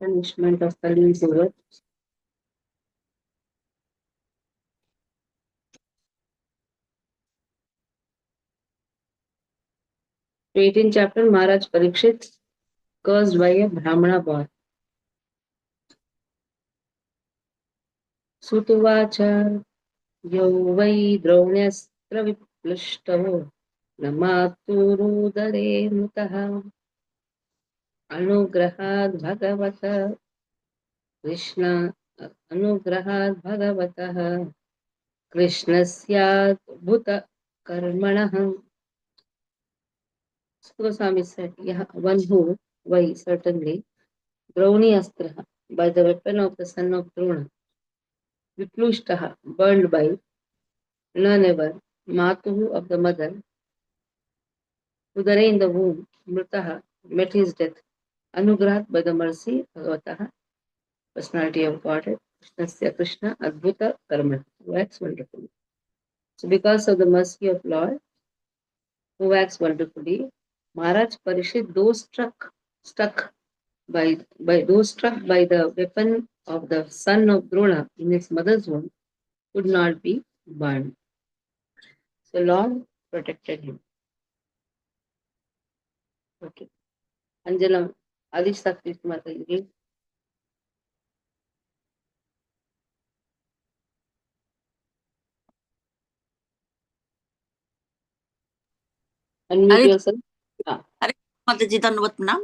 Punishment of Kali is over. So 18th chapter, Maharaj Parikshit cursed by a Brahmana boy. Sutuvacha यो वै द्रोण्यस्त्रविप्लुष्टो न मातुरुदरे मृतः अनुग्रहाद् भगवत कृष्ण अनुग्रहाद् भगवतः कृष्णस्याद्भुतकर्मणः. Goswami said, yeah, one who, why, certainly, Drauni Astra, by the weapon of the son of Drona, Viplushtaha, burned by, none ever, Matuhu of the mother, Udare in the womb, Mritaha, met his death, Anugrahat by the mercy, Bhagavataha, personality of Godhead, Krishnasya Krishna, Adbhuta Karma, who acts wonderfully. So because of the mercy of Lord, who acts wonderfully, Maharaj Parishit, those struck by those struck by the weapon of the son of Drona in his mother's womb, could not be burned. So Lord protected him. Okay. Anjalam, Adish Sakti Mataji. Unmute yourself. Hare Mataji, Dandavat Pranam.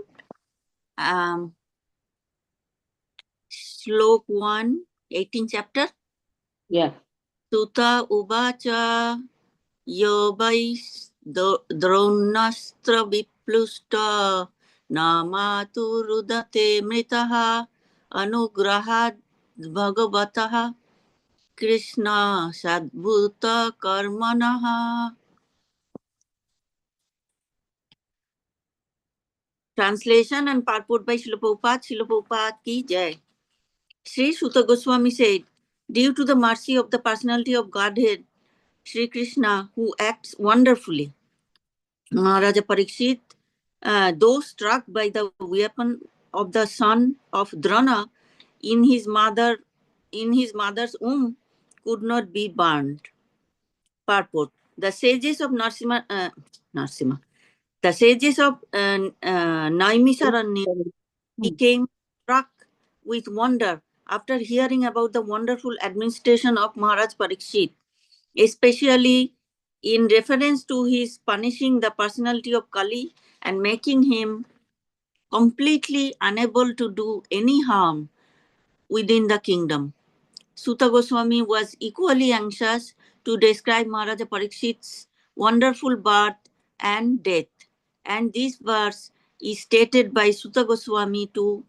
Slok 1, 18th chapter. Yeah. Tuta ubacha yobais dronastra viplusta namatu rudate mritaha anugrahad bhagavataha Krishna sadbhuta karmanaha. Translation and purport by Srila Prabhupada. Srila Prabhupada ki jai. Sri Suta Goswami said, due to the mercy of the personality of Godhead, Sri Krishna, who acts wonderfully, Maharaja Parikshit, though struck by the weapon of the son of Drona in his mother's womb, could not be burned. Purport: the sages of the sages of Naimisaranya became struck with wonder after hearing about the wonderful administration of Maharaj Parikshit, especially in reference to his punishing the personality of Kali and making him completely unable to do any harm within the kingdom. Suta Goswami was equally anxious to describe Maharaja Parikshit's wonderful birth and death, and this verse is stated by Suta Goswami to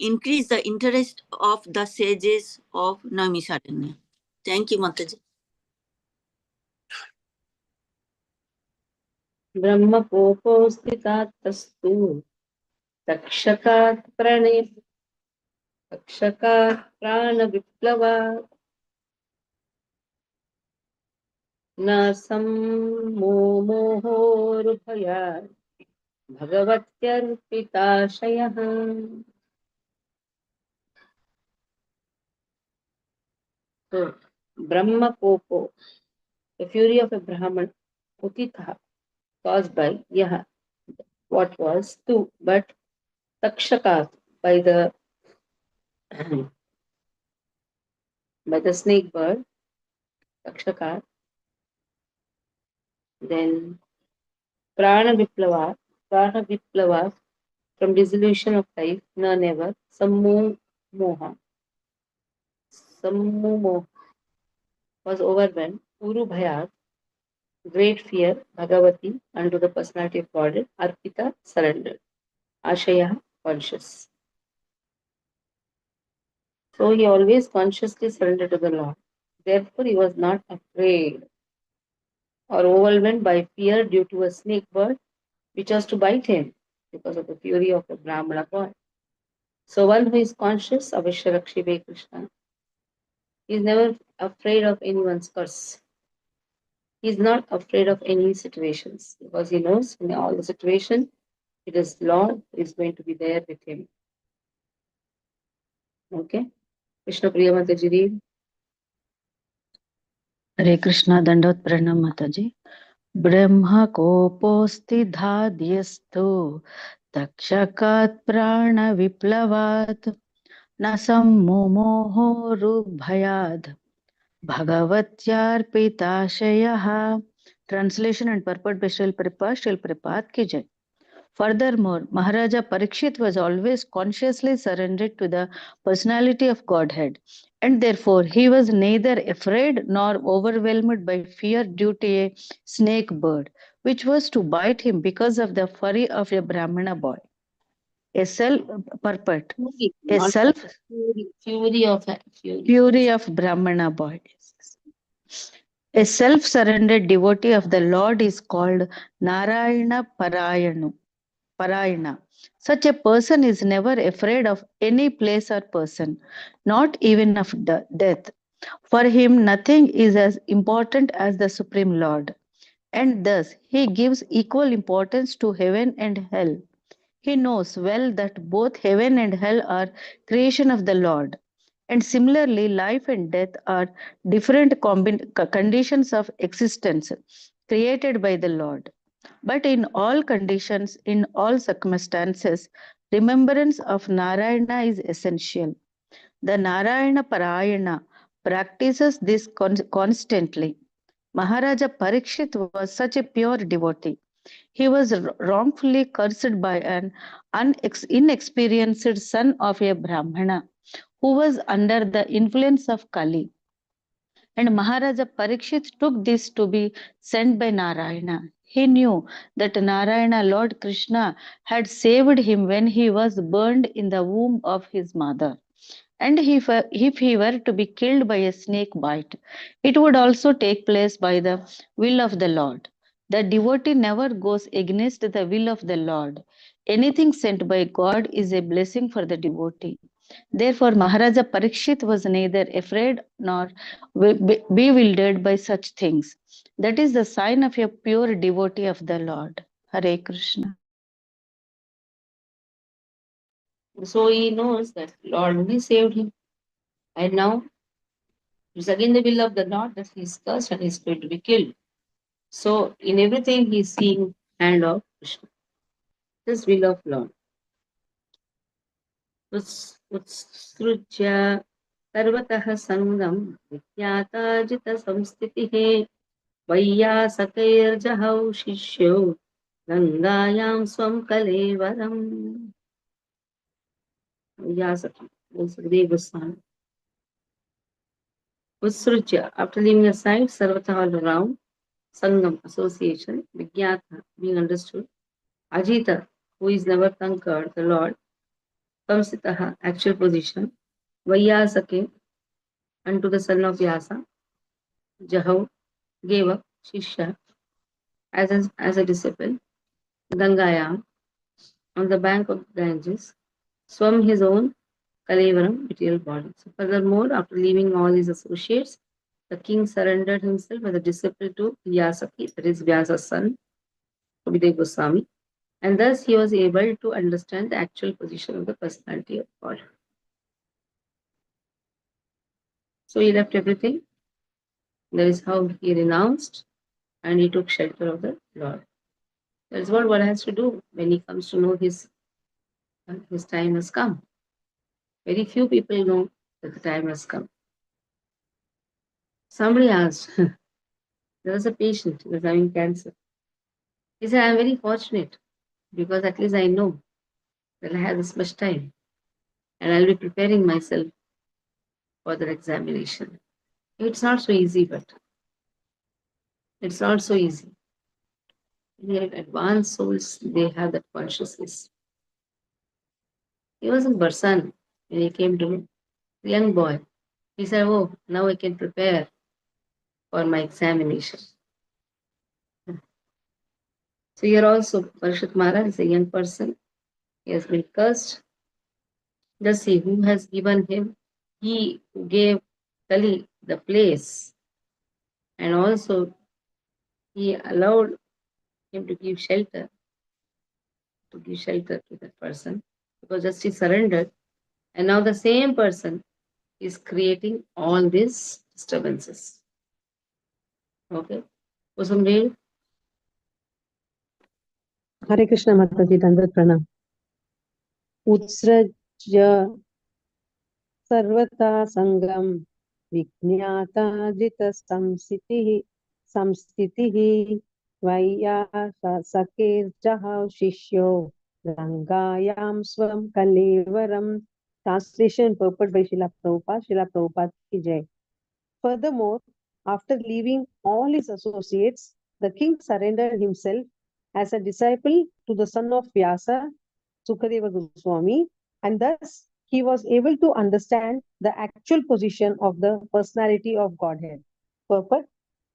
increase the interest of the sages of Naimisaranya. Thank you, Mataji. Brahma Popo Stitat Tastu Takshakat Prana Viplava न सम्मोहोरुभयात् भगवत्यर्पिताशयः. So, Brahma Popo, the fury of a Brahman, Utitha, caused by Yaha, what was to, but Takshakat, by the snake bird, Takshakat, then Prana Viplava, from dissolution of life, no never, Sammu Moha, was overwhelmed, Uru Bhayat, great fear, Bhagavati, unto the personality of Godhead, Arpita, surrendered, Ashaya, conscious. So he always consciously surrendered to the Lord. Therefore, he was not afraid or overwhelmed by fear due to a snake bird which was to bite him because of the fury of the Brahmana boy. So one who is conscious of Vishwarakshi Krishna is never afraid of anyone's curse. He is not afraid of any situations because he knows in all the situations it is Lord who is going to be there with him. Okay. Krishna Priya Mataji read. Hare Krishna Dandot Pranam Mataji. Brahma koposti dhadyastu takshakat prana viplavat nasam moho rubhayad bhagavatyarpitashayah. Translation and purport by Srila Prabhupada ki jai. Furthermore, Maharaja Parikshit was always consciously surrendered to the personality of Godhead, and therefore he was neither afraid nor overwhelmed by fear due to a snake bird, which was to bite him because of the fury of a Brahmana boy. A self purport, Fury, a not self fury of fury. fury of Brahmana boy. A self-surrendered devotee of the Lord is called Narayana Parayana. Such a person is never afraid of any place or person, not even of death. For him, nothing is as important as the Supreme Lord, and thus he gives equal importance to heaven and hell. He knows well that both heaven and hell are creation of the Lord, and similarly, life and death are different conditions of existence created by the Lord. But in all conditions, in all circumstances, remembrance of Narayana is essential. The Narayana Parayana practices this constantly. Maharaja Parikshit was such a pure devotee. He was wrongfully cursed by an inexperienced son of a Brahmana who was under the influence of Kali. And Maharaja Parikshit took this to be sent by Narayana. He knew that Narayana, Lord Krishna, had saved him when he was burned in the womb of his mother. And if he were to be killed by a snake bite, it would also take place by the will of the Lord. The devotee never goes against the will of the Lord. Anything sent by God is a blessing for the devotee. Therefore, Maharaja Parikshit was neither afraid nor bewildered by such things. That is the sign of a pure devotee of the Lord. Hare Krishna. So he knows that Lord only saved him. And now it's again the will of the Lord that he is cursed and he is going to be killed. So in everything he is seeing hand of Krishna. This will of Lord. उत्सृज्य सर्वतः सङ्गं विज्ञाताजितसंस्थितिः वैयासकैर्जहौ शिष्यो गङ्गायां स्वं कलेवरम्. Vyasaki, Sukhdev Goswami. Utsrujya, after leaving aside Sarvata all around, Sangam, association, Vijnata, being understood, Ajita, who is never conquered, the Lord, Samsitaha, actual position, Vaiyasake, unto the son of Vyasa, Jahav, gave up, Shishya, as a disciple, Gangayam, on the bank of Ganges, swam his own Kalevaram, material body. So furthermore, after leaving all his associates, the king surrendered himself as a disciple to Vyasaki, that is Vyasa's son, Sukhdev Goswami, and thus he was able to understand the actual position of the personality of God. So he left everything. That is how he renounced and he took shelter of the Lord. That is what one has to do when he comes to know his time has come. Very few people know that the time has come. Somebody asked, there was a patient who was having cancer. He said, I am very fortunate because at least I know that I have this much time and I'll be preparing myself for the examination. It's not so easy, but it's not so easy. Yet advanced souls, they have that consciousness. He was in Barsan when he came to me, a young boy. He said, oh, now I can prepare for my examination. So here also, Parashat Maharaj is a young person. He has been cursed. Just see who has given him. He gave Kali the place, and also he allowed him to give shelter to that person, because just he surrendered, And now the same person is creating all these disturbances. Okay. For some read. Hare Krishna Mataji, Dandat Pranam. Utsrajya sarvata sangam vignata jita samstitihi vaya sakir jaha shishyo rangayam swam kalevaram. Translation purport by Srila Prabhupada. Srila Prabhupada ki jai. Furthermore, after leaving all his associates, the king surrendered himself as a disciple to the son of Vyasa, Sukadeva Goswami, and thus he was able to understand the actual position of the personality of Godhead. Purport: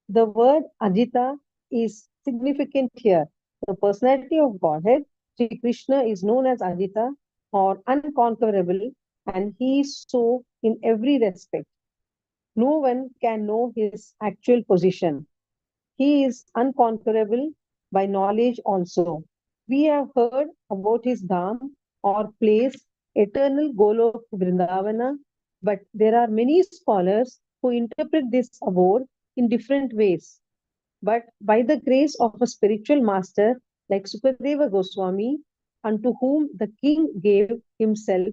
the word Ajita is significant here. The personality of Godhead, Sri Krishna, is known as Ajita or unconquerable, and he is so in every respect. No one can know his actual position. He is unconquerable by knowledge also. We have heard about his dham or place, eternal goal of Vrindavana, but there are many scholars who interpret this abode in different ways. But by the grace of a spiritual master like Sukadeva Goswami, unto whom the king gave himself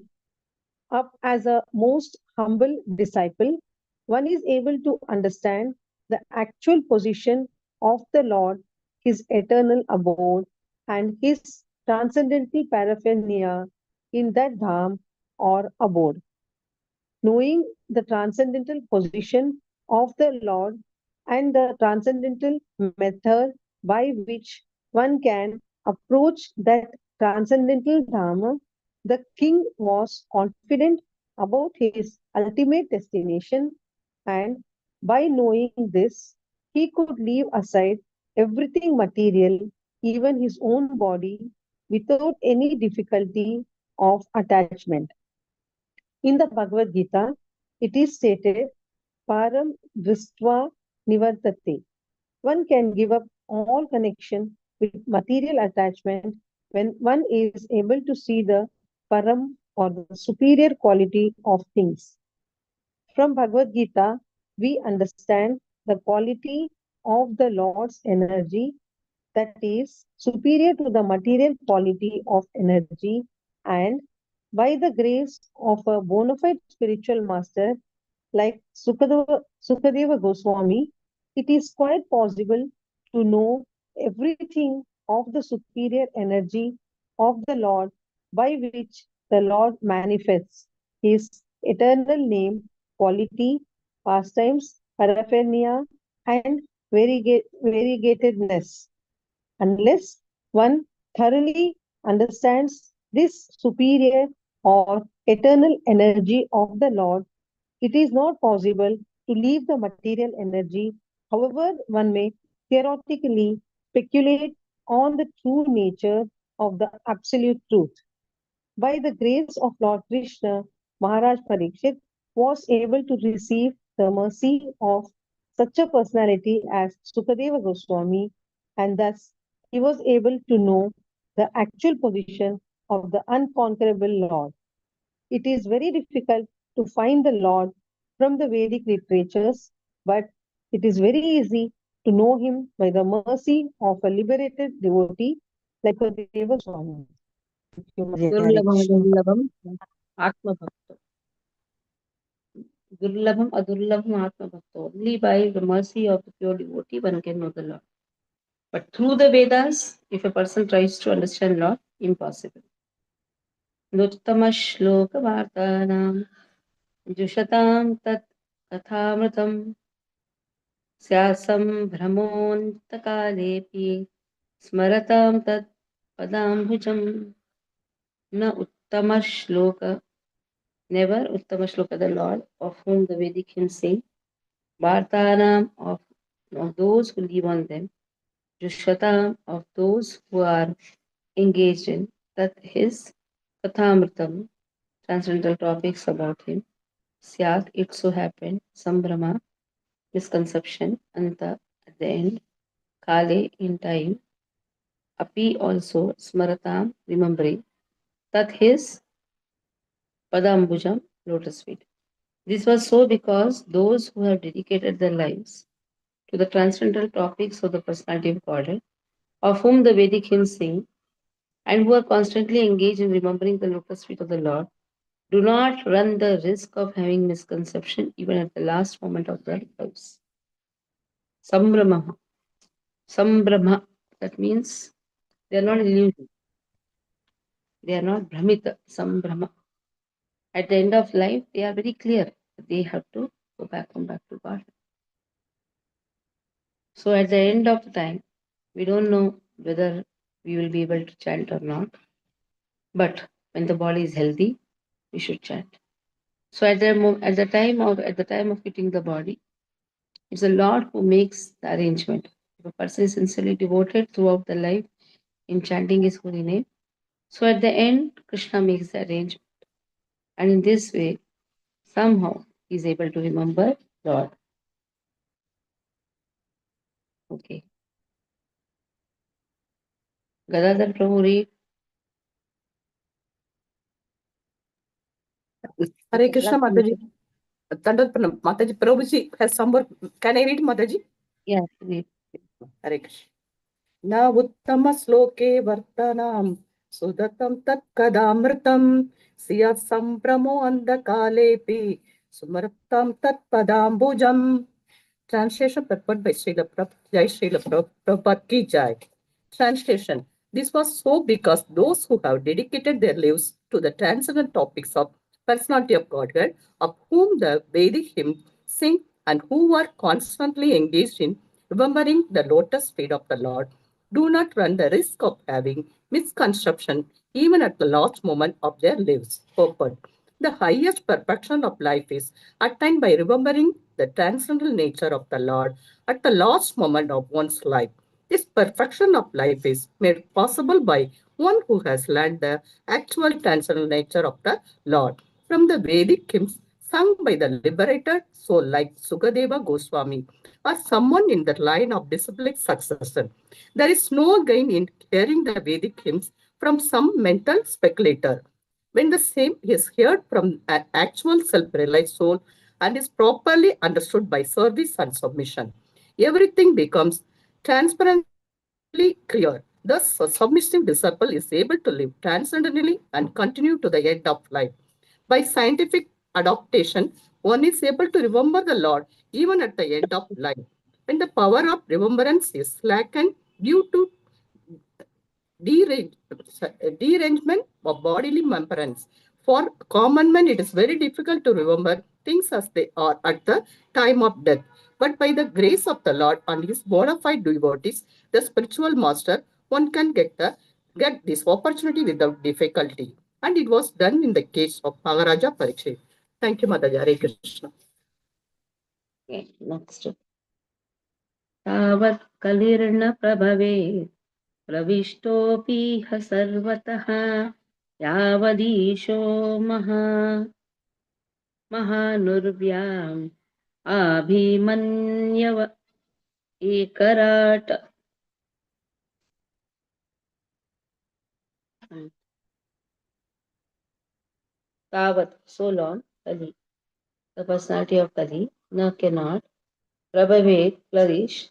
up as a most humble disciple, one is able to understand the actual position of the Lord, his eternal abode, and his transcendental paraphernalia in that dham or abode. Knowing the transcendental position of the Lord and the transcendental method by which one can approach that transcendental Dharma, the king was confident about his ultimate destination, and by knowing this, he could leave aside everything material, even his own body, without any difficulty of attachment. In the Bhagavad Gita, it is stated, Param Dristva Nivartate. One can give up all connection with material attachment when one is able to see the Param or the superior quality of things. From Bhagavad Gita, we understand the quality of the Lord's energy that is superior to the material quality of energy, and by the grace of a bona fide spiritual master like Sukadeva Goswami, it is quite possible to know everything of the superior energy of the Lord by which the Lord manifests his eternal name, quality, pastimes, paraphernalia, and variegatedness. Unless one thoroughly understands this superior or eternal energy of the Lord, it is not possible to leave the material energy. However, one may theoretically speculate on the true nature of the absolute truth. By the grace of Lord Krishna, Maharaj Parikshit was able to receive the mercy of such a personality as Sukadeva Goswami, and thus he was able to know the actual position of the unconquerable Lord. It is very difficult to find the Lord from the Vedic literatures, but it is very easy to know him by the mercy of a liberated devotee like Sukadeva Swami. Durlabham Adurlabham Atma Bhakta. Durlabham Adurlabham Atma Bhakta. Only by the mercy of the pure devotee one can know the Lord. But through the Vedas, if a person tries to understand Lord, impossible. Nuttama shloka vartanam jushatam tat kathamritam syasam भ्रमोऽन्तकालेऽपि स्मरतां tat padambhujam na uttama shloka. Never uttama shloka the Lord, of whom the Vedic hymns say, Vartanam of those who live on them, Jushatam of those who are engaged in, that his Kathamritam, transcendental topics about him, Syat, it so happened, Sambrama, misconception, Anta, at the end, Kale, in time, Api also, Smaratam, remembering, that his Padambujam, lotus feet. This was so because those who have dedicated their lives to the transcendental topics of the personality of Godhead, of whom the Vedic hymns sing, and who are constantly engaged in remembering the lotus feet of the Lord, do not run the risk of having misconception even at the last moment of their lives. Sambrahma. Sambrahma. That means they are not illusion. They are not Brahmita. Sambrahma. At the end of life, they are very clear. They have to come back to God. So at the end of the time, we don't know whether we will be able to chant or not. But when the body is healthy, we should chant. So at the time of quitting the body, it's the Lord who makes the arrangement. If a person is sincerely devoted throughout the life in chanting His holy name, so at the end, Krishna makes the arrangement, and in this way, somehow he is able to remember Lord. Okay. Gadadhar Prabhu, read. Hare Krishna, Mataji. Mataji, Prabhuji has some more. Can I read, Mataji? Yes, read. Hare Krishna. Na uttama sloke vartanam sudatam tat kadamritam siya sampramo andakalepi sumartam tat padambujam. Translation purport by Srila Prabhupada. Jai Srila Prabhupada ki jai. Translation. This was so because those who have dedicated their lives to the transcendent topics of personality of Godhead, of whom the Vedic hymns sing and who are constantly engaged in remembering the lotus feet of the Lord, do not run the risk of having misconception even at the last moment of their lives. Purport. The highest perfection of life is attained by remembering the transcendental nature of the Lord at the last moment of one's life. This perfection of life is made possible by one who has learned the actual transcendental nature of the Lord. From the Vedic hymns sung by the liberated soul like Sukadeva Goswami or someone in the line of disciplic succession, there is no gain in hearing the Vedic hymns from some mental speculator. When the same is heard from an actual self-realized soul and is properly understood by service and submission, everything becomes transparently clear. Thus, a submissive disciple is able to live transcendently and continue to the end of life. By scientific adaptation, one is able to remember the Lord even at the end of life. When the power of remembrance is slackened due to derangement of bodily remembrance. For common men, it is very difficult to remember things as they are at the time of death. But by the grace of the Lord and his bona fide devotees, the spiritual master, one can get this opportunity without difficulty. And it was done in the case of Maharaja Parikshit. Thank you, Mataji. Hare Krishna. Okay, next. तावत् कलिर्न प्रभवेत् प्रविष्टोऽपि ह सर्वतः यावदीशो महानुर्व्याम् आभिमन्यव एकराट. Tavat, so long, Kali, the personality of Kali, na cannot, Prabhavet, flourish,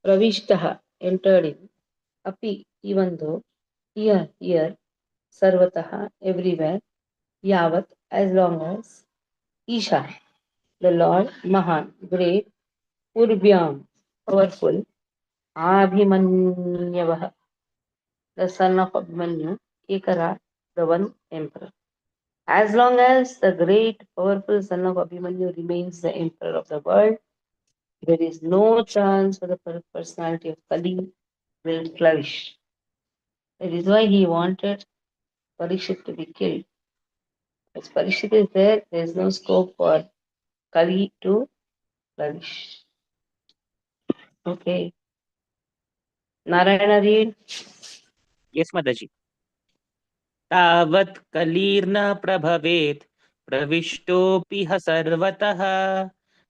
Pravishtaha, entered in, Api, even though, here, Sarvataha, everywhere, Yavat, as long as, Isha, the Lord, Mahan, great, Urbhyam, powerful, Abhimanyavaha, the son of Abhimanyu, Ekara, the one emperor. As long as the great, powerful son of Abhimanyu remains the emperor of the world, there is no chance for the personality of Kali will flourish. That is why he wanted Parikshit to be killed. As Parikshit is there is no scope for Kali to flourish. Okay. Narayana, read. Yes, Mataji. तावत् कलीर्न प्रभवेत् प्रविष्टोऽपि ह सर्वतः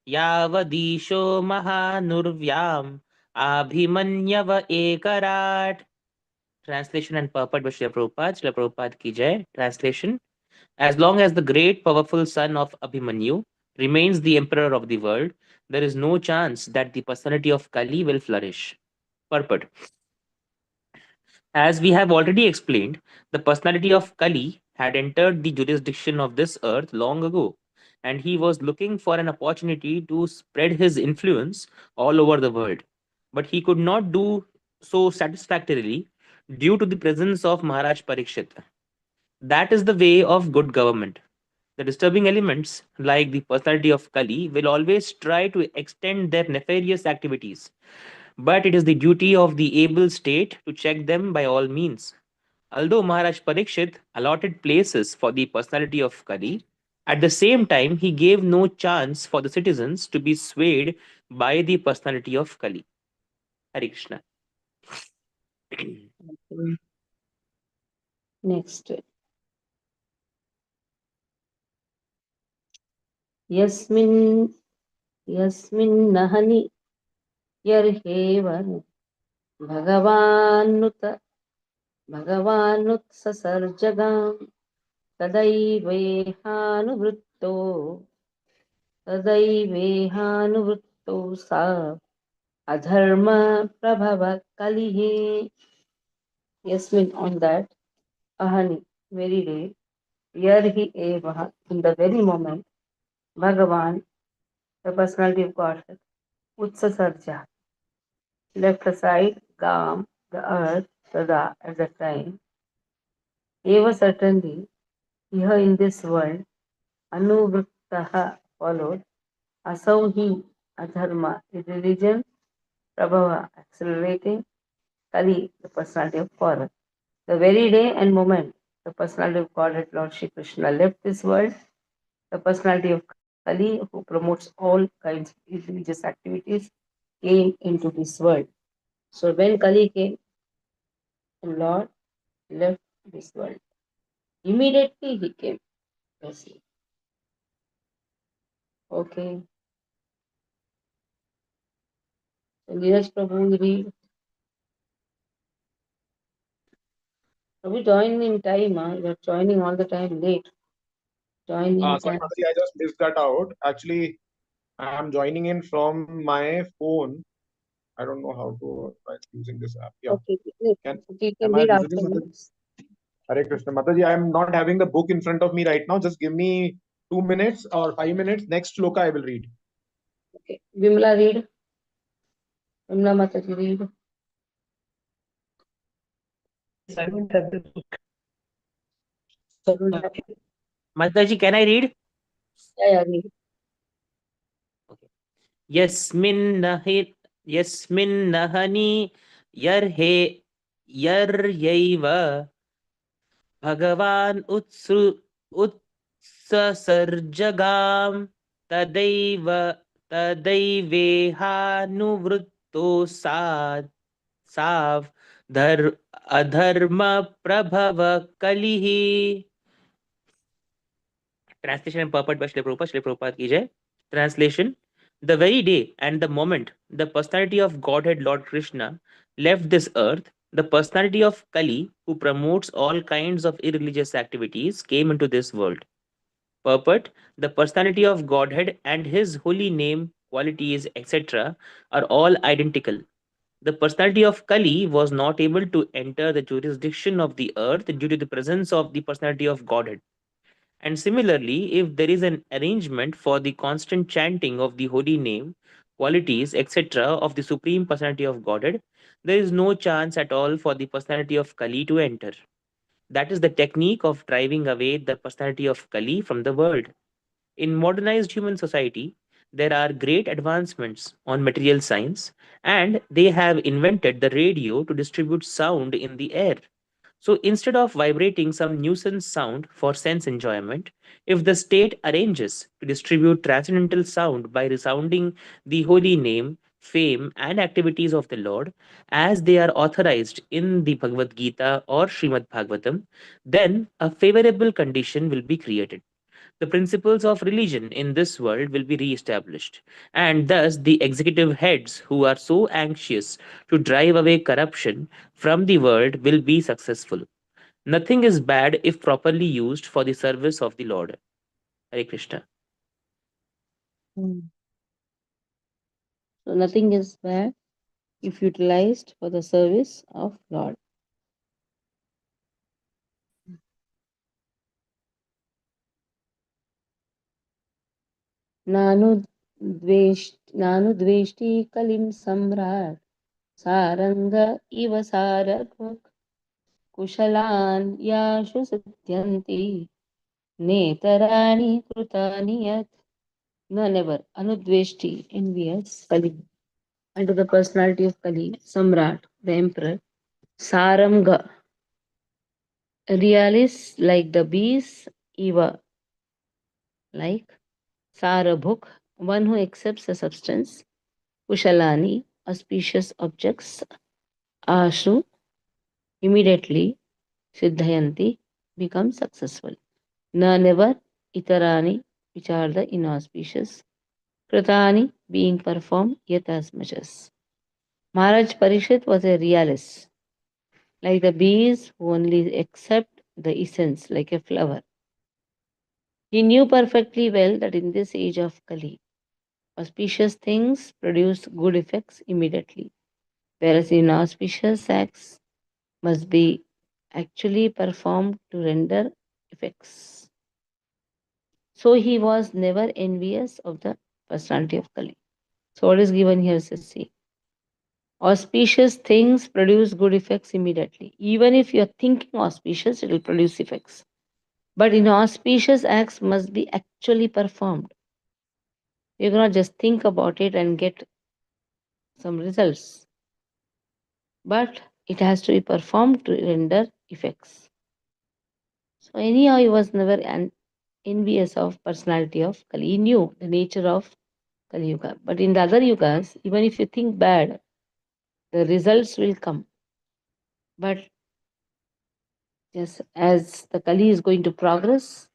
यावदीशो महानुर्व्याम् आभिमन्यव एकराट. Translation and purport by Srila Prabhupada. Srila Prabhupada ki jai. Translation. As long as the great powerful son of Abhimanyu remains the emperor of the world, there is no chance that the personality of Kali will flourish. Purport. As we have already explained, the personality of Kali had entered the jurisdiction of this earth long ago, and he was looking for an opportunity to spread his influence all over the world. But he could not do so satisfactorily due to the presence of Maharaj Parikshit. That is the way of good government. The disturbing elements, like the personality of Kali, will always try to extend their nefarious activities, but it is the duty of the able state to check them by all means. Although Maharaj Parikshit allotted places for the personality of Kali, at the same time he gave no chance for the citizens to be swayed by the personality of Kali. Hare Krishna. Okay. Next. Yasmin Yasmin Nahani Yarhevan Bhagavanut Bhagavanut Tadaivehanuvritto Tadaivehanuvritto Sa Adharma Prabhava Kalihi. Yasmin, on that Ahani, very day, Yarhi Evaha, in the very moment, Bhagavan, the personality of Godhead, Utsasarja, left aside Gam, the earth, Sada, at the time, Eva certainly, here in this world, Anuvrittaha followed, Asau he, Adharma, the religion, Prabhava, accelerating, Kali, the personality of forest. The very day and moment the personality of Godhead Lord Shri Krishna left this world, the personality of Kali, who promotes all kinds of religious activities, came into this world. So when Kali came, the Lord left this world. Immediately he came. Yes. Okay. So Neeraj Prabhu will read. Prabhu, join in time. You are joining all the time late. Join in Sorry, time. Mataji, I just missed that out. Actually, I am joining in from my phone. I don't know how to try using this app. Yeah. Okay. You can Am I read visible, after me. Mataji? Hare Krishna. Mataji, I am not having the book in front of me right now. Just give me 2 minutes or 5 minutes. Next shloka I will read. Okay. Vimla, read. Vimla Mataji, read. I don't have the book. You don't have it? Mataji, can I read? Yeah, read. Okay. Yasmin nahani yaryaiva Bhagavan utsasarjagam tadaiva tadaivehanuvritto sav adharma prabhava kalihi. Translation and purport by Srila Prabhupada. Srila Prabhupada ki jai. Translation. The very day and the moment the personality of Godhead Lord Krishna left this earth, the personality of Kali, who promotes all kinds of irreligious activities, came into this world. Purport. The personality of Godhead and his holy name, qualities, etc. are all identical. The personality of Kali was not able to enter the jurisdiction of the earth due to the presence of the personality of Godhead. And similarly, if there is an arrangement for the constant chanting of the holy name, qualities, etc., of the Supreme Personality of Godhead, there is no chance at all for the personality of Kali to enter. That is the technique of driving away the personality of Kali from the world. In modernized human society, there are great advancements on material science, and they have invented the radio to distribute sound in the air. So instead of vibrating some nuisance sound for sense enjoyment, if the state arranges to distribute transcendental sound by resounding the holy name, fame, and activities of the Lord as they are authorized in the Bhagavad Gita or Srimad Bhagavatam, then a favorable condition will be created. The principles of religion in this world will be re-established, and thus the executive heads who are so anxious to drive away corruption from the world will be successful. Nothing is bad if properly used for the service of the Lord. Hare Krishna. So nothing is bad if utilized for the service of Lord. नानु द्वेष्टि कलिं सम्राट् सारंग इव सारभुक् कुशलान् याशु सिद्ध्यन्ति नेतराणि कृतानि यत्. No, never. Anudveshti, envious, Kali. And to the personality of Kali, Samrat, the emperor, Saranga, realist like the bees, Eva, like Sarabhuk, one who accepts a substance, Kushalani, auspicious objects, Ashu, immediately, Siddhayanti, become successful. Na never, Itarani, which are the inauspicious, Kritani, being performed yet as much as. Maharaj Parishit was a realist, like the bees who only accept the essence like a flower. He knew perfectly well that in this age of Kali, auspicious things produce good effects immediately, whereas inauspicious acts must be actually performed to render effects. So he was never envious of the personality of Kali. So what is given here is see. Auspicious things produce good effects immediately. Even if you're thinking auspicious, it will produce effects. But inauspicious acts must be actually performed. You cannot just think about it and get some results. But it has to be performed to render effects. So anyhow, he was never envious of personality of Kali. He knew the nature of Kali Yuga. But in the other yugas, even if you think bad, the results will come. But just as the Kali is going to progress,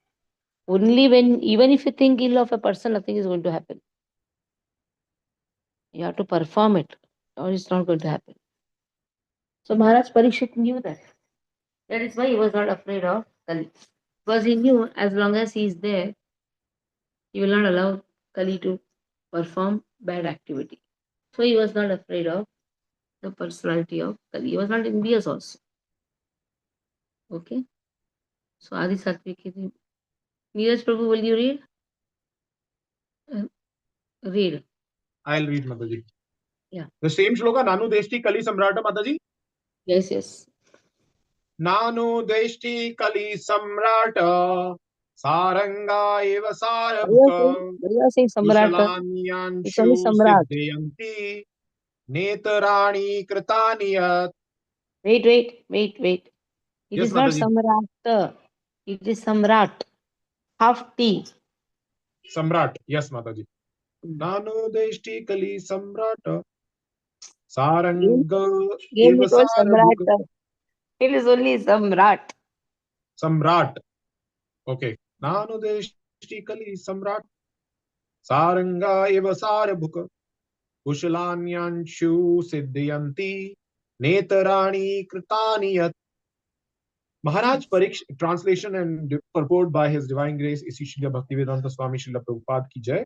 only when, even if you think ill of a person, nothing is going to happen. You have to perform it, or it's not going to happen. So Maharaj Parikshit knew that. That is why he was not afraid of Kali. Because he knew as long as he is there, he will not allow Kali to perform bad activity. So he was not afraid of the personality of Kali. He was not envious also. Okay. So Adi Satvik, Neeraj Prabhu, will you read? Read. I'll read, Mataji. Yeah. The same shloka, Nanu Deshti Kali Samrata, Mataji. Yes, yes. Nanu Deshti Kali Samrata Saranga eva What you are saying Samrata? It's only Kushalanyanshu Samrat. Siddhayanti Netarani Kritaniyat. Wait. It Yes, is not Mataji. Samrat. It is Samrat. Half T. Samrat. Yes, Mataji. Nanu Deshti Kali Samrata Saranga Again eva you told Sarabhuka. Samrat. It is only Samrat. Samrat. Okay. Nanu Deshti Kali Samrat Saranga eva Sarabhuka. Kushalanyanshu Siddhayanti Netarani Kritani Yat. Maharaj Parikshit, translation and purport by His Divine Grace Isi Srila Bhaktivedanta Swami Srila Prabhupada ki jai.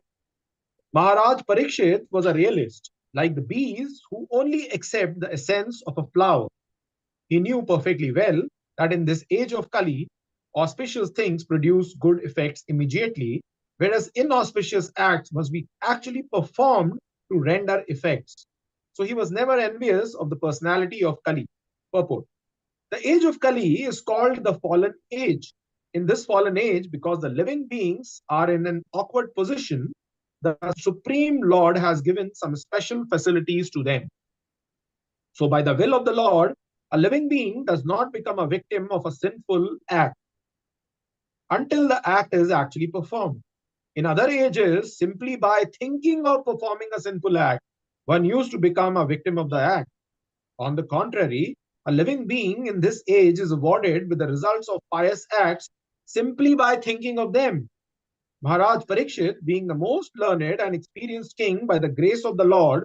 Maharaj Parikshit was a realist, like the bees who only accept the essence of a flower. He knew perfectly well that in this age of Kali, auspicious things produce good effects immediately, whereas inauspicious acts must be actually performed to render effects. So he was never envious of the personality of Kali. Purport. The age of Kali is called the fallen age. In this fallen age, because the living beings are in an awkward position, the Supreme Lord has given some special facilities to them. So, by the will of the Lord, a living being does not become a victim of a sinful act until the act is actually performed. In other ages, simply by thinking of performing a sinful act, one used to become a victim of the act. On the contrary, a living being in this age is awarded with the results of pious acts simply by thinking of them. Maharaj Parikshit, being the most learned and experienced king by the grace of the Lord,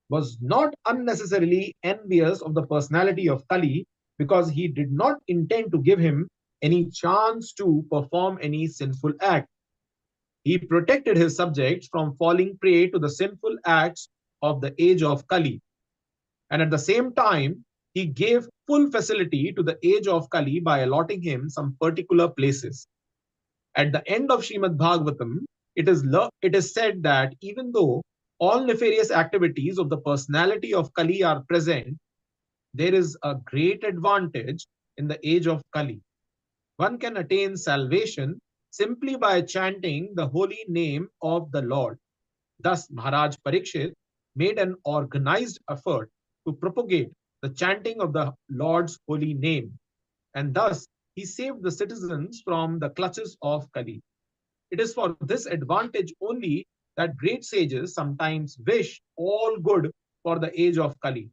was not unnecessarily envious of the personality of Kali because he did not intend to give him any chance to perform any sinful act. He protected his subjects from falling prey to the sinful acts of the age of Kali. And at the same time, he gave full facility to the age of Kali by allotting him some particular places. At the end of Srimad Bhagavatam, it is said that even though all nefarious activities of the personality of Kali are present, there is a great advantage in the age of Kali. One can attain salvation simply by chanting the holy name of the Lord. Thus, Maharaj Parikshit made an organized effort to propagate the chanting of the Lord's holy name, and thus he saved the citizens from the clutches of Kali. It is for this advantage only that great sages sometimes wish all good for the age of Kali.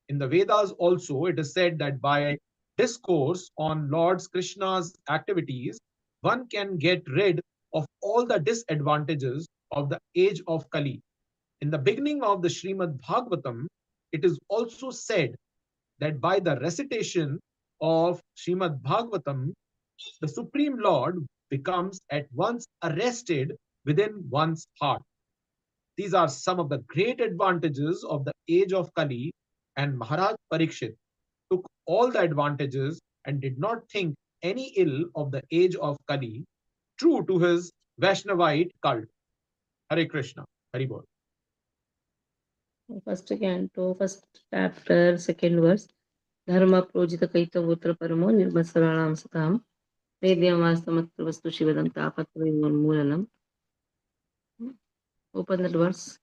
In the Vedas also, it is said that by discourse on Lord Krishna's activities, one can get rid of all the disadvantages of the age of Kali. In the beginning of the Srimad Bhagavatam, it is also said that by the recitation of Srimad Bhagavatam, the Supreme Lord becomes at once arrested within one's heart. These are some of the great advantages of the age of Kali, and Maharaj Parikshit took all the advantages and did not think any ill of the age of Kali, true to his Vaishnavite cult. Hare Krishna, Hare Bol. First canto, first chapter, second verse. Dharma projita kaitavotra paramo nirmasaralam satam vedyam vastamatra vastu shivadam tapatvayoन्मूलनम. Open that verse.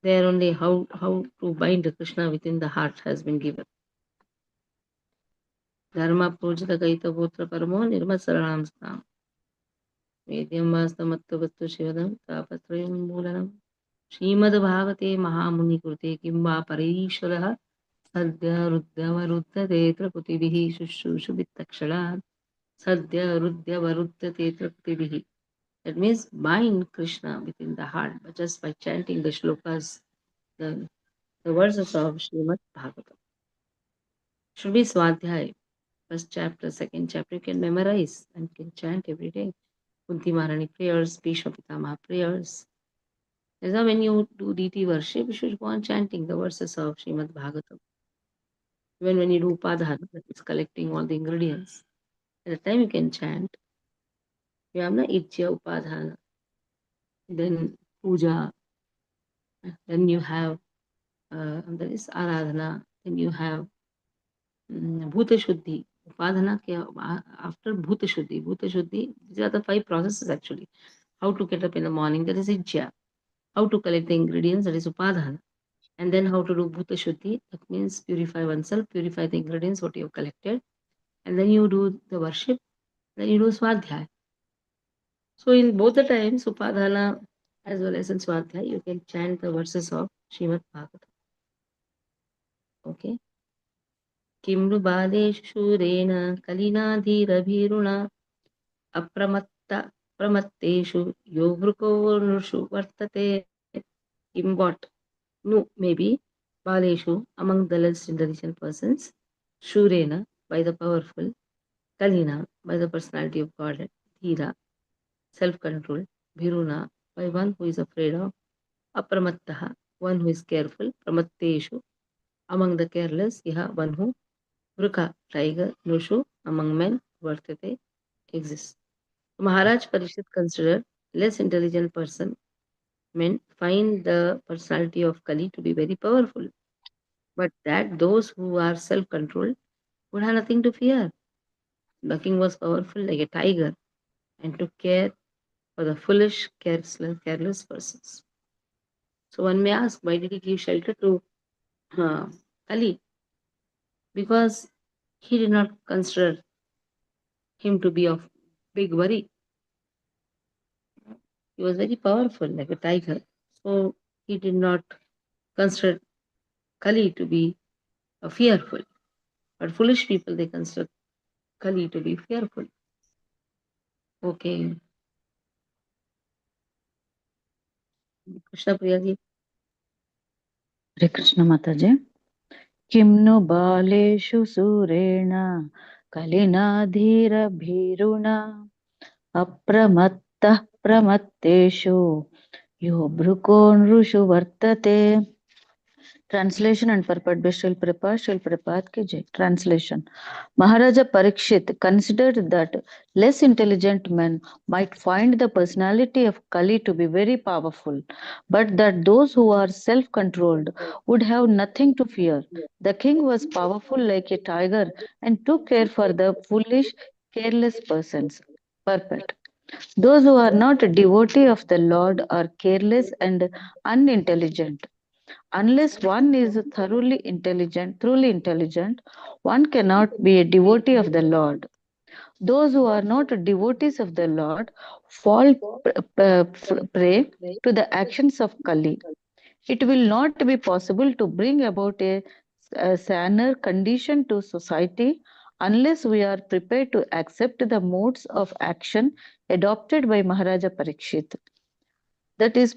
There only how to bind Krishna within the heart has been given. Dharma projita kaitavotra paramo nirmasaralam satam vedyam vastamatra vastu shivadam tapatvayoन्मूलनम. श्रीमद्भागवते महामुनिकृते किं वा परेश्वरः सद्य रुद्यवरुद्धते प्रकृतिभिः शुश्रूषुभित्तक्षणात् सद्य रुद्यवरुद्धते प्रकृतिभिः. That means bind Krishna within the heart, but just by chanting the shlokas, the verses of Srimad Bhagavatam. Should be Swadhyay. First chapter, second chapter, you can memorize and can chant every day. Kunti Maharani prayers, Bhishma Pitamaha prayers. That's why when you do deity worship, you should go on chanting the verses of Srimad Bhagavatam. Even when you do Upadhana, that is collecting all the ingredients, at the time you can chant. You have na Ijya Upadhana, then Puja, then you have there is Aradhana, then you have Bhuta Shuddhi. Upadhana after Bhuta Shuddhi. Bhuta Shuddhi, these are the 5 processes actually. How to get up in the morning, that is Ijya. How to collect the ingredients, that is Upadhana. And then how to do Bhuta Shuddhi, that means purify oneself, purify the ingredients, what you have collected. And then you do the worship, then you do Swadhyaya. So in both the times, Upadhana as well as in Swadhyaya, you can chant the verses of Srimad Bhagavatam. Okay. Kimru Badeshu Shurena Kalinadhirabhiruna Apramatta Pramatteshu Yogruko Nushu Vartate. Kim what? No, maybe Baleshu, among the less intelligent persons, Shurena, by the powerful, Kalina, by the personality of God, Dhira, self-control, Bhiruna, by one who is afraid of, Apramattaha, one who is careful, Pramatteshu, among the careless, Iha, one who, Vruka, tiger, Nushu, among men, Vartate, exists. Maharaj Parishit considered less intelligent person men find the personality of Kali to be very powerful, but that those who are self-controlled would have nothing to fear. The king was powerful like a tiger and took care for the foolish, careless persons. So one may ask, why did he give shelter to Kali? Because he did not consider him to be of big worry. He was very powerful like a tiger. So he did not consider Kali to be fearful. But foolish people, they consider Kali to be fearful. Okay. Krishna Priya ji. Hare Krishna Mataji. किं नु बालेषु सूरेण कलिनाधीरभीरुणा अप्रमत्तः प्रमत्तेषु यो भृकोनृषु वर्तते. Translation and purport by Srila Prabhupada ki jai. Translation. Maharaja Parikshit considered that less intelligent men might find the personality of Kali to be very powerful, but that those who are self-controlled would have nothing to fear. The king was powerful like a tiger and took care for the foolish, careless persons. Purport. Those who are not a devotee of the Lord are careless and unintelligent. Unless one is truly intelligent, one cannot be a devotee of the Lord. Those who are not devotees of the Lord fall prey to the actions of Kali. It will not be possible to bring about a saner condition to society unless we are prepared to accept the modes of action adopted by Maharaja Parikshit. That is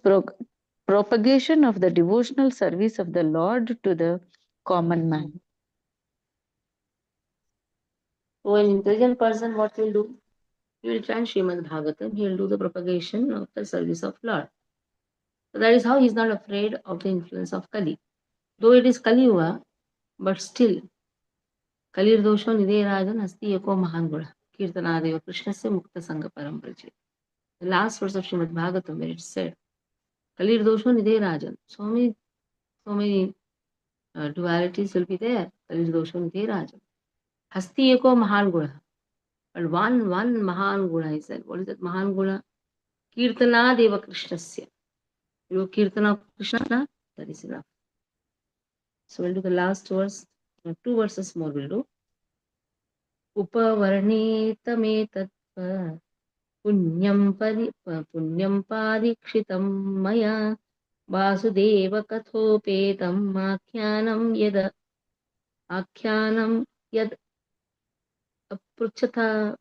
propagation of the devotional service of the Lord to the common man. So an intelligent person, what will do? He will chant Srimad Bhagavatam. He will do the propagation of the service of Lord. So that is how he is not afraid of the influence of Kali. Though it is Kali Yuga, but still, Kalir dosho nide rajan asti eko mahan guna. Kirtanadeva Krishnasya mukta sangha parampraje. The last verse of Srimad Bhagavatam where it said, Kalir dosho nide rajan. So many dualities will be there. Kalir dosho nide rajan. Asti eko mahan guna. But one mahan guna he said. What is that mahan guna? Kirtanadeva Krishnasya. You kirtana of Krishna, that is enough. So we'll do the last verse. 2 verses more we'll do. Upavarnetametatva punyam parikšitam maya vasudeva kathopetam आख्यानम यद अपृच्छता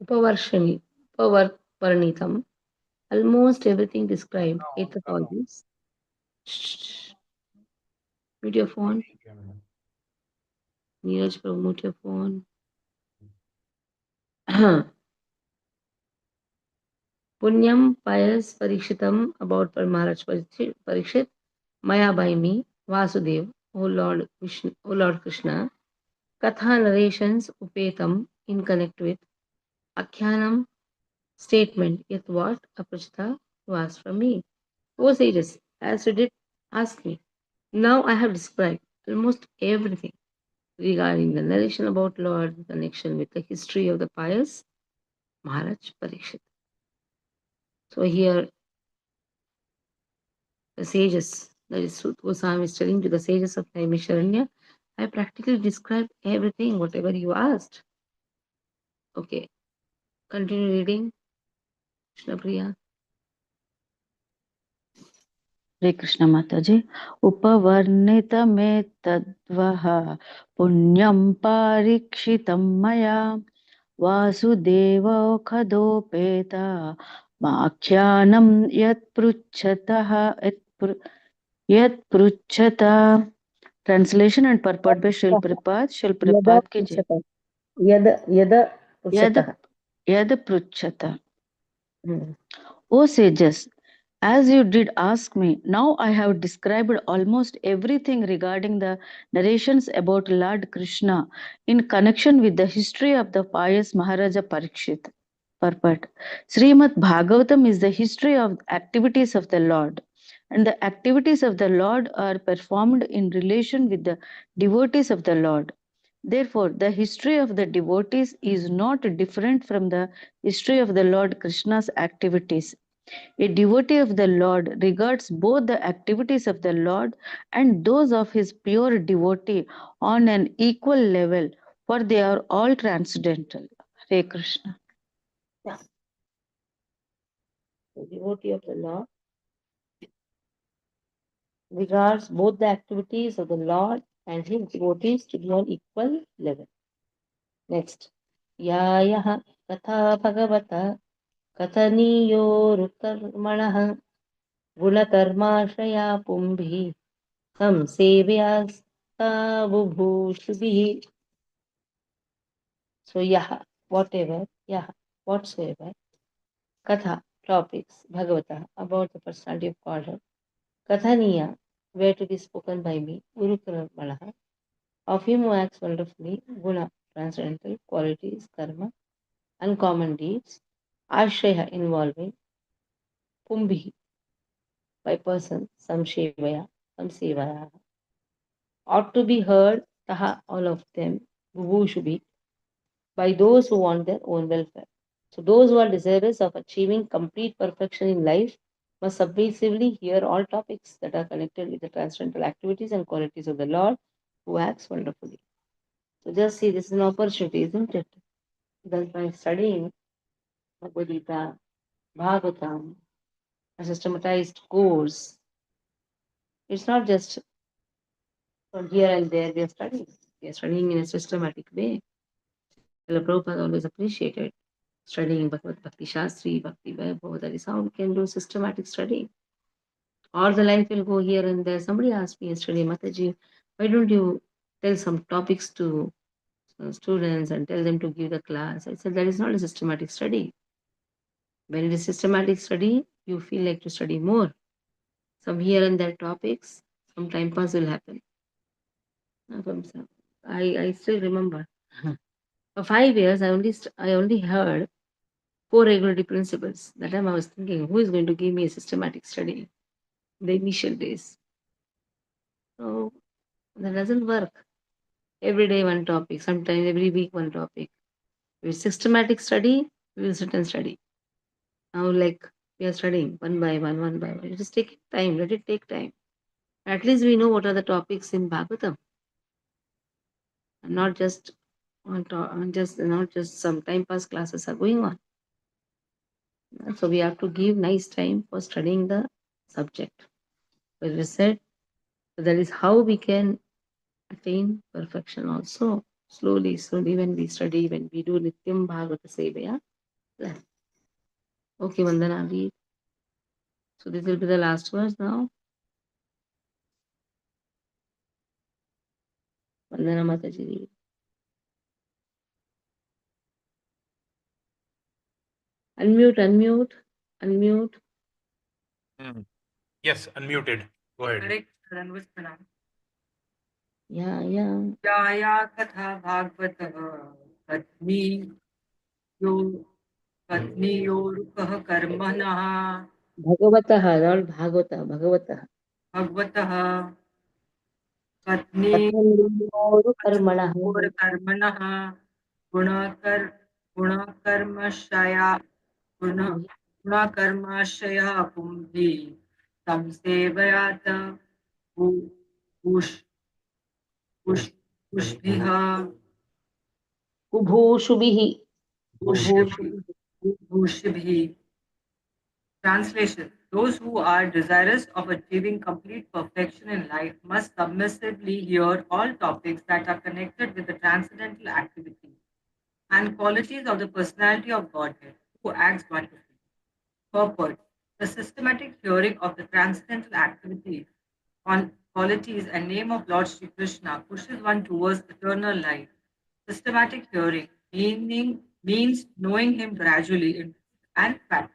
upavarnitam. Almost everything described. All this. Mute your phone. Neeraj, mute your phone. Punyam pious Parikshitam about Maharaj Parikshit, Maya by me, Vasudev, O Lord Vishnu, O Lord Krishna, Katha narrations Upetam in connect with Akhyanam statement, yet what Aprachita was from me. O sages, as you did ask me, now I have described almost everything regarding the narration about Lord in connection with the history of the pious Maharaj Parikshit. So here the sages, that is Sut Goswami is telling to the sages of Naimisharanya, I practically described everything, whatever you asked. Okay, continue reading. Krishna Priya. Hare Krishna Mataji. Upavarnitametadvaha punyam parikshitam maya vasudeva khadopeta makyanam yat pruchata. Translation and purport by Srila Prabhupada. Srila Prabhupada ki jai. Yad pruchata. O sages, as you did ask me, now I have described almost everything regarding the narrations about Lord Krishna in connection with the history of the pious Maharaja Parikshit. Purport. Srimad Bhagavatam is the history of activities of the Lord, and the activities of the Lord are performed in relation with the devotees of the Lord. Therefore, the history of the devotees is not different from the history of the Lord Krishna's activities. A devotee of the Lord regards both the activities of the Lord and those of his pure devotee on an equal level, for they are all transcendental. Hare Krishna. Yeah. The devotee of the Lord regards both the activities of the Lord and his devotees to be on equal level. Next. Yayaha katha bhagavata kathaniyo rutarmanaha गुणकर्माश्रया पुंभिः संसेव्यास्ता बुभूषुभिः. So yaha, whatever, yaha, whatsoever, katha, topics, bhagavata, about the personality of Godhead, kathaniya, were to be spoken by me, Urukarmalaha, of him who acts wonderfully, guna, transcendental, qualities, karma, uncommon deeds, ashraya, involving, pumbhi, by person, samshevaya, samsevaya, ought to be heard, taha, all of them, bhubhushubi, by those who want their own welfare. So those who are desirous of achieving complete perfection in life must submissively hear all topics that are connected with the transcendental activities and qualities of the Lord who acts wonderfully. So just see, this is an opportunity, isn't it? That by studying Bhagavad Gita, Bhagavatam, a systematized course, it's not just from here and there we are studying. We are studying in a systematic way. Srila Prabhupada always appreciated studying Bhakti Shastri, Bhakti Vaibhav. That is how we can do systematic study. Or the life will go here and there. Somebody asked me yesterday, Mataji, why don't you tell some topics to students and tell them to give the class? I said, that is not a systematic study. When it is systematic study, you feel like to study more. Some here and there topics, some time pass will happen. I still remember. For 5 years, I only heard 4 regularity principles. That time I was thinking, who is going to give me a systematic study? The initial days. So that doesn't work. Every day one topic, sometimes every week one topic. With systematic study, we will sit and study. Now, like we are studying one by one, one by one. It is taking time. Let it take time. At least we know what are the topics in Bhagavatam, and not just not just some time pass classes are going on. So we have to give nice time for studying the subject. As we said, that is how we can attain perfection also. Slowly, when we study, when we do Nityam Bhagavata Sevaya. Okay, Vandana, read. So this will be the last verse now. Vandana Mataji, read. Unmute. Yes, unmuted. Go ahead. Correct, Ranvit Pranam. Yeah. या कथा भागवतः पत्नी योरुकः कर्मणः Bhagavatah, not Bhagavata, Bhagavatah. भगवतः पत्नी Pathanyoru karmanah. कर्मणः गुणकर्मशया गुणकर्माशयः पुंभिः संसेवयात पुष्भिः Ubhushubhihi. Bhushibhi. Translation: those who are desirous of achieving complete perfection in life must submissively hear all topics that are connected with the transcendental activities and qualities of the personality of Godhead, who acts wonderfully. Purport: the systematic hearing of the transcendental activities, qualities, and name of Lord Sri Krishna pushes one towards eternal life. Systematic hearing means knowing him gradually in truth and fact.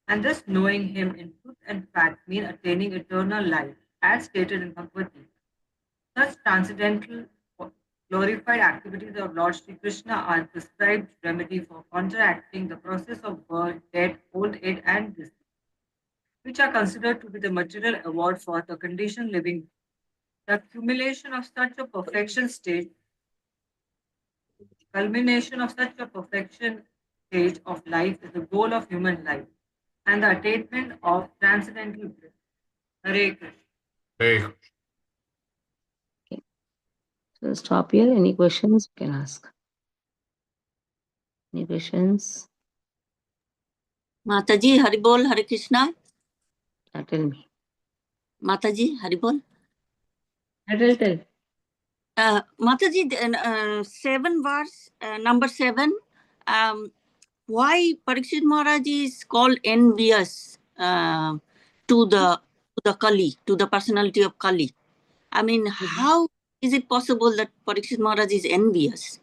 And this knowing him in truth and fact mean attaining eternal life, as stated in Bhagavad Gita. Such transcendental glorified activities of Lord Sri Krishna are prescribed remedy for counteracting the process of birth, death, old age, and disease, which are considered to be the material award for the conditioned living. The accumulation of such a perfection stage, culmination of such a perfection stage of life is the goal of human life and the attainment of transcendental bliss. Hare Krishna. Hey. So stop here. Any questions you can ask? Any questions? Mataji, Haribol, Hare Krishna. Tell me. Mataji, Haribol. Tell. Mataji, 7 verse, number 7. Why Parikshit Maharaj is called envious? to the Kali, to the personality of Kali. I mean, how is it possible that Parikshit Maharaj is envious?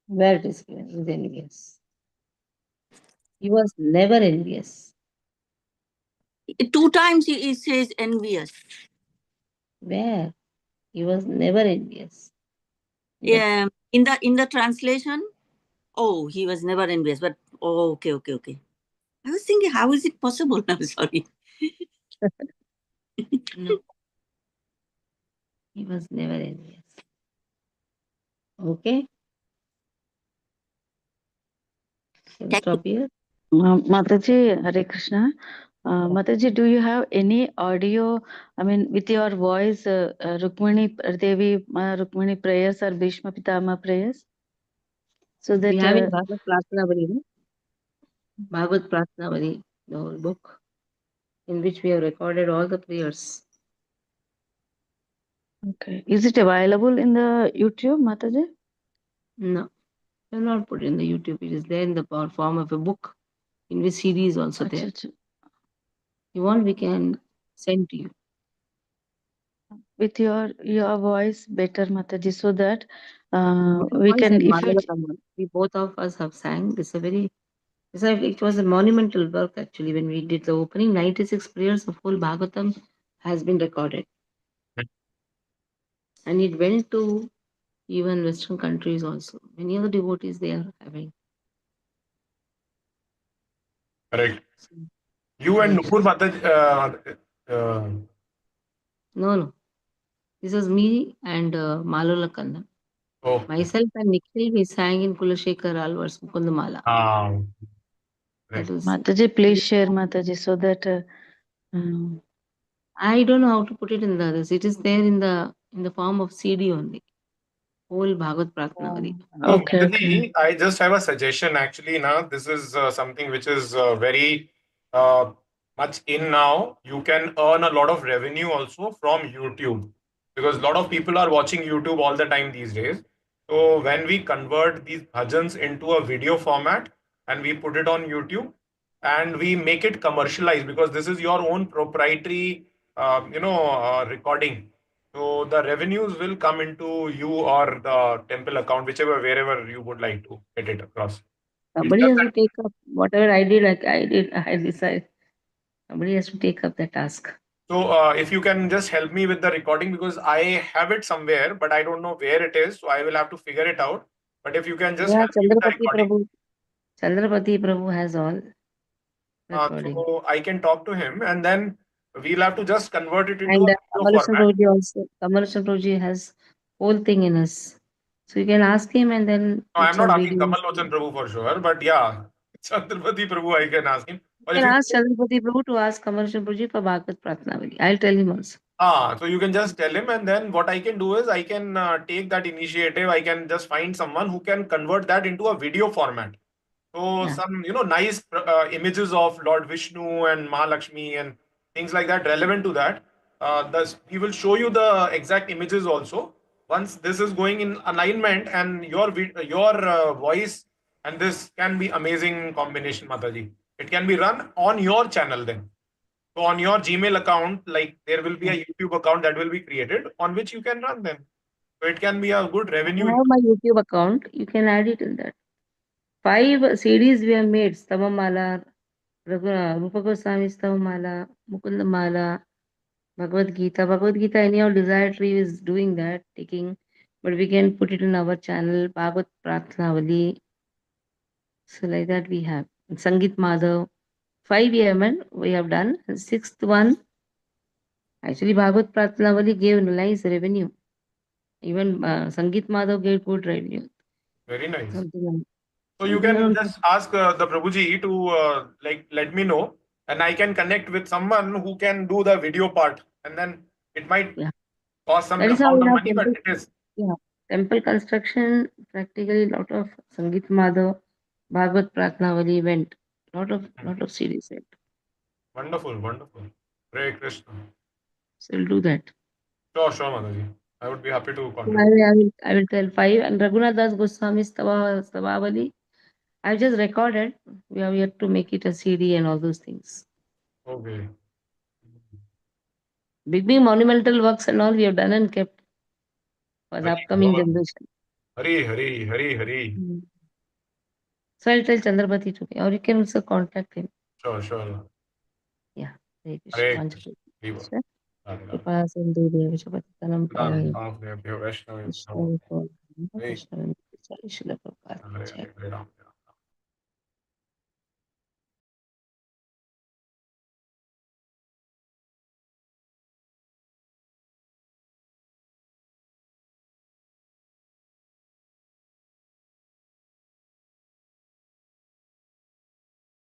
Where it is given, he's envious. He was never envious. 2 times he says envious. Where? He was never envious. Yeah, in the translation, oh, he was never envious. But okay. I was thinking, how is it possible? I'm sorry. No. He was never envious. Okay. Shall we Thank stop here? Mataji, Hare Krishna. Mataji, do you have any audio? I mean, with your voice, Rukmini Devi, Rukmini prayers or Bhishma Pitama prayers? So that We have in Bhagavad Pratnavali, no? Bhagavad Pratnavali, the whole book, in which we have recorded all the prayers. okay, is it available in the YouTube, Mataji? No, we have not put in the YouTube. It is there in the form of a book, in which CD is also there. Acha, acha. You want, we can send to you. With your voice better, Mataji, so that My we voice can, and if you, Madhava Kamal, we both of us have sang. It was a monumental work actually. When we did the opening, 96 prayers of whole Bhagavatam has been recorded. And it went to even Western countries also. Many of the devotees they are having. Correct. So, You and Hare Nupur Krishna. Mataji, No. This was me and Malola Kannan. oh, Myself and Nikhil, we sang in Kulashekar Alvar's Mukundamala. That correct. was. Mataji, please share, Mataji, so that um, I don't know how to put it in the others. It is there in the form of CD only. Whole Bhagavad Pratnavali. So, okay, Mataji, I just have a suggestion actually. Now, this is something which is very uh, much in now. You can earn a lot of revenue also from YouTube because a lot of people are watching YouTube all the time these days. So, when we convert these bhajans into a video format and we put it on YouTube and we make it commercialized because this is your own proprietary, recording. So the revenues will come into you or the temple account, wherever you would like to get it across. It's Somebody just has to that, take up whatever I did, like I did, I decided. Somebody has to take up the task. so if you can just help me with the recording because I have it somewhere, but I don't know where it is. So I will have to figure it out. But if you can just Yeah, help me with the recording, Chandrapati Prabhu has all recording. so I can talk to him and then we'll have to just convert it into And a video Kamalachan format. Prabhuji also. Kamalachan Prabhuji has whole thing in us. So you can ask him and then No, put I'm not some asking videos. Kamal Lochan Prabhu for sure, but yeah, Chandrapati Prabhu, I can ask him. Or You if can you ask Chandrapati Prabhu to ask Kamalachan Prabhuji for Bhagavad Pratnavali. I'll tell him also. So you can just tell him, and then what I can do is I can take that initiative. I can just find someone who can convert that into a video format. So Yeah. some nice images of Lord Vishnu and Mahalakshmi and things like that relevant to that. Thus we will show you the exact images also. Once this is going in alignment and your voice and this can be amazing combination, Mataji. It can be run on your channel then. So on your Gmail account, like there will be a YouTube account that will be created on which you can run them. So it can be a good I revenue. have my YouTube account. You can add it in that. 5 CDs we have made. Stavamala, Rupa Goswami Stavamala, Mukundamala, Bhagavad Gita. Bhagavad Gita, anyhow, Desire Tree is doing that, taking, but we can put it in our channel, Bhagavad Pratnavali. So like that we have. Sangit Madhav. 5 we have done. And 6th one, actually Bhagavad Pratnavali gave nice revenue. Even Sangit Madhav gave good revenue. Very nice. Something like So you something can around just ask the Prabhuji to let me know, and I can connect with someone who can do the video part, and then it might yeah. cost some That is how amount in of our money, but temple, it is yeah, temple construction, practically lot of Sangit Madhav, Bhagavad Pratnavali went. Lot of series went. wonderful, wonderful. Hare Krishna. So we'll do that. Sure, Mataji. I would be happy to So contribute. I will tell 5 and Raghunath Das Goswami's Stavavali. I've just recorded. We have yet to make it a CD and all those things. Okay. Big monumental works and all we have done and kept for the Hari upcoming Bol. generation. Hari. So I'll tell Chandrapati today, or you can also contact him. Sure. Yeah. Hare Hare Krishna. Krishna. Hare Krishna. Radhe Radhe. Kripa Sindhu Devashapatanam Pavani. Vaibhav, Vaibhav, Vaishnav, Krishna Vaibhav. Krishna Hare Krishna Krishna Krishna Hare Hare Ram.